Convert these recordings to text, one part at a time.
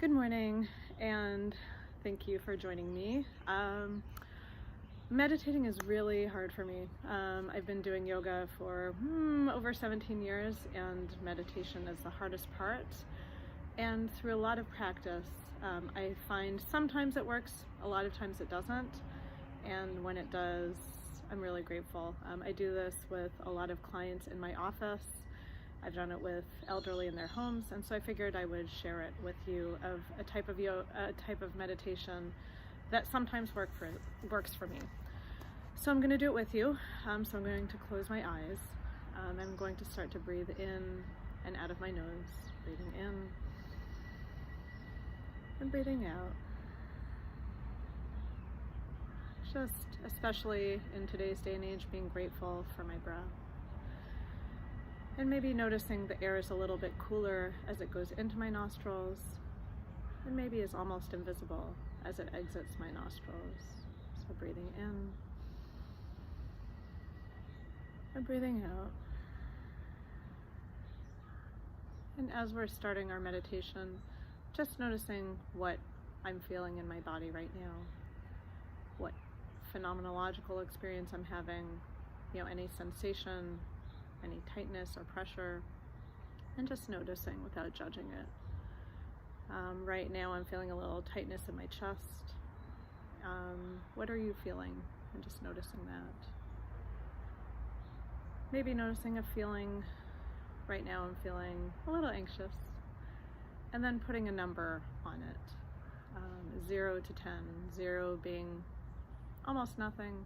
Good morning, and thank you for joining me. Meditating is really hard for me. I've been doing yoga for over 17 years, and meditation is the hardest part. And through a lot of practice, I find sometimes it works, a lot of times it doesn't. And when it does, I'm really grateful. I do this with a lot of clients in my office. I've done it with elderly in their homes, and so I figured I would share it with you of a type of meditation that sometimes works for me. So I'm going to do it with you. So I'm going to close my eyes. I'm going to start to breathe in and out of my nose, breathing in and breathing out. Just especially in today's day and age, being grateful for my breath. And maybe noticing the air is a little bit cooler as it goes into my nostrils, and maybe is almost invisible as it exits my nostrils. So breathing in and breathing out. And as we're starting our meditation, just noticing what I'm feeling in my body right now, what phenomenological experience I'm having, any sensation, any tightness or pressure, and just noticing without judging it. Right now I'm feeling a little tightness in my chest. What are you feeling? And just noticing that. Maybe noticing a feeling. Right now I'm feeling a little anxious. And then putting a number on it. 0 to 10. 0 being almost nothing,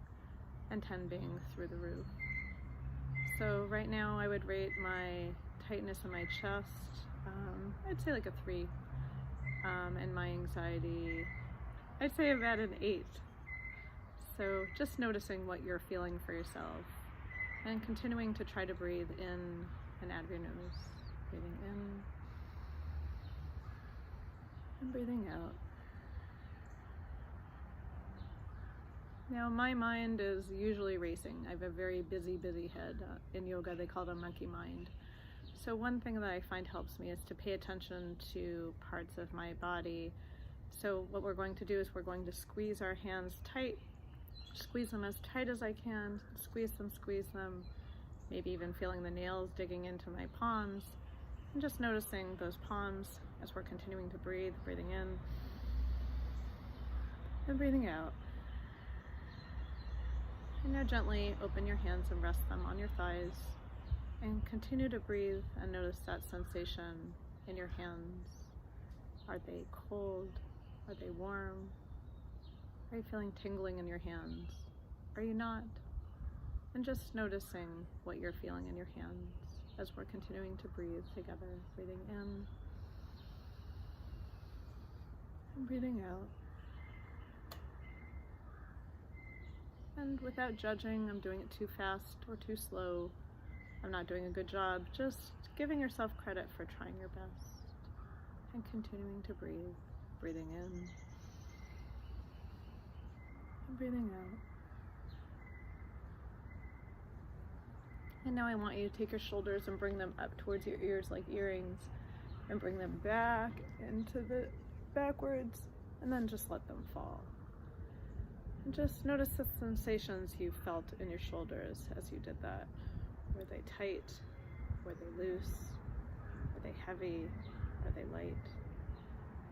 and 10 being through the roof. So right now I would rate my tightness in my chest, I'd say like a 3, and my anxiety, I'd say about an 8. So just noticing what you're feeling for yourself, and continuing to try to breathe in and out of your nose, breathing in and breathing out. Now, my mind is usually racing. I have a very busy head. In yoga, they call it a monkey mind. So one thing that I find helps me is to pay attention to parts of my body. So what we're going to do is we're going to squeeze our hands tight, squeeze them as tight as I can, squeeze them, maybe even feeling the nails digging into my palms, and just noticing those palms as we're continuing to breathe, breathing in and breathing out. And now gently open your hands and rest them on your thighs, and continue to breathe and notice that sensation in your hands. Are they cold? Are they warm? Are you feeling tingling in your hands? Are you not? And just noticing what you're feeling in your hands as we're continuing to breathe together, breathing in and breathing out. And without judging, I'm doing it too fast or too slow. I'm not doing a good job. Just giving yourself credit for trying your best and continuing to breathe, breathing in and breathing out. And now I want you to take your shoulders and bring them up towards your ears like earrings, and bring them back into the backwards, and then just let them fall. And just notice the sensations you felt in your shoulders as you did that. Were they tight? Were they loose? Are they heavy? Are they light?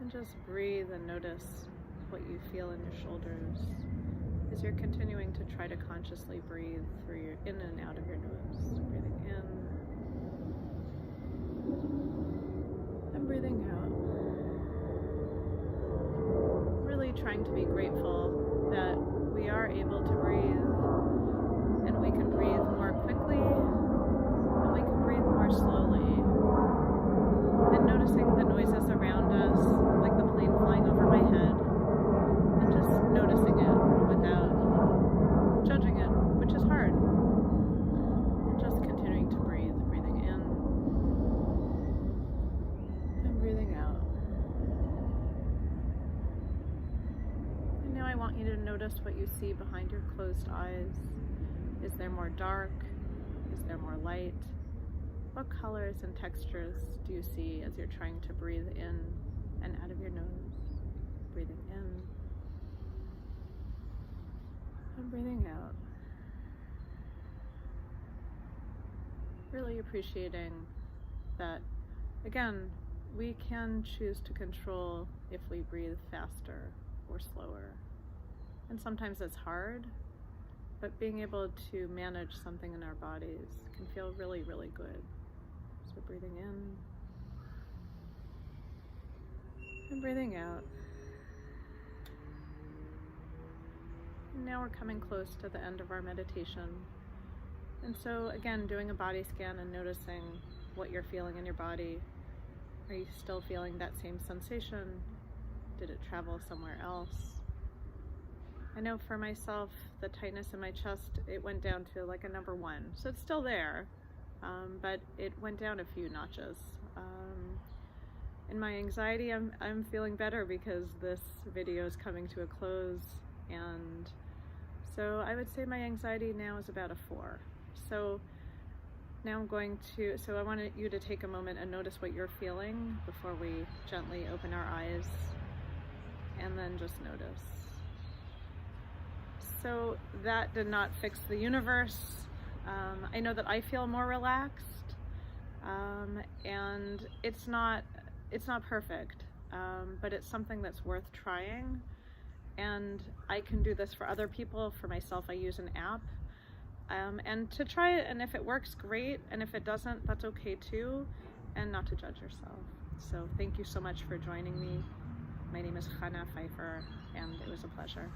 And just breathe and notice what you feel in your shoulders as you're continuing to try to consciously breathe through your in and out of your nose. Breathing in and breathing out. Really trying to be grateful that we are able to breathe, and we can breathe more quickly, and we can breathe more slowly, and noticing the noises around us, like the plane flying over my head, and just noticing it without judging it, which is hard, and just continuing to breathe, breathing in and breathing out. I want you to notice what you see behind your closed eyes. Is there more dark? Is there more light? What colors and textures do you see as you're trying to breathe in and out of your nose? breathing out. Really appreciating that, again, we can choose to control if we breathe faster or slower. And sometimes it's hard, but being able to manage something in our bodies can feel really, really good. So breathing in and breathing out. And now we're coming close to the end of our meditation. And so again, doing a body scan and noticing what you're feeling in your body. Are you still feeling that same sensation? Did it travel somewhere else? I know for myself, the tightness in my chest, it went down to like a number 1. So it's still there, but it went down a few notches. In my anxiety, I'm feeling better because this video is coming to a close. And so I would say my anxiety now is about a 4. So now I'm going to, I wanted you to take a moment and notice what you're feeling before we gently open our eyes, and then just notice. So that did not fix the universe. I know that I feel more relaxed, and it's not perfect, but it's something that's worth trying. And I can do this for other people. For myself, I use an app. And to try it, and if it works, great, and if it doesn't, that's okay too, and not to judge yourself. So thank you so much for joining me. My name is Chana Pfeifer, and it was a pleasure.